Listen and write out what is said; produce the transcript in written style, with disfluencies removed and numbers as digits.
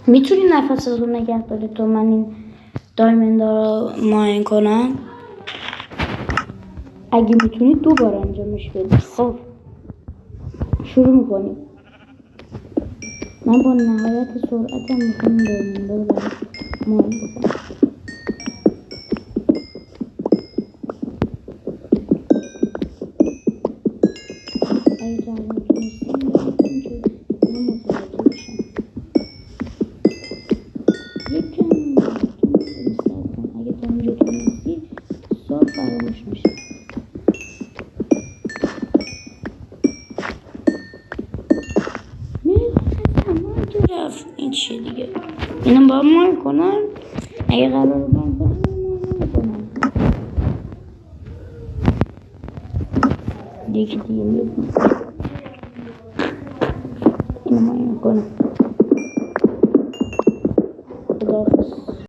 میتونی نفس رو نگه داری تو من این دایمندا رو ماین کنم؟ اگه میتونی 2 بار انجامش بدی. خب شروع میکنیم. من با نهایت سرعتم میخوام دایمندا رو ماین بکنم. اگه تا الان تونستیم بکنیم که من متوجه بشم. یکم صبر کن. اگه تا اینجا تونستی صاف فراموش میشه. رفت این چیه دیگه؟ اینم باید ماین کنم. اگه قرار ماین کنم ماین کنم. یکی دیگه میاد اینو ماین کنم. خداحافظ.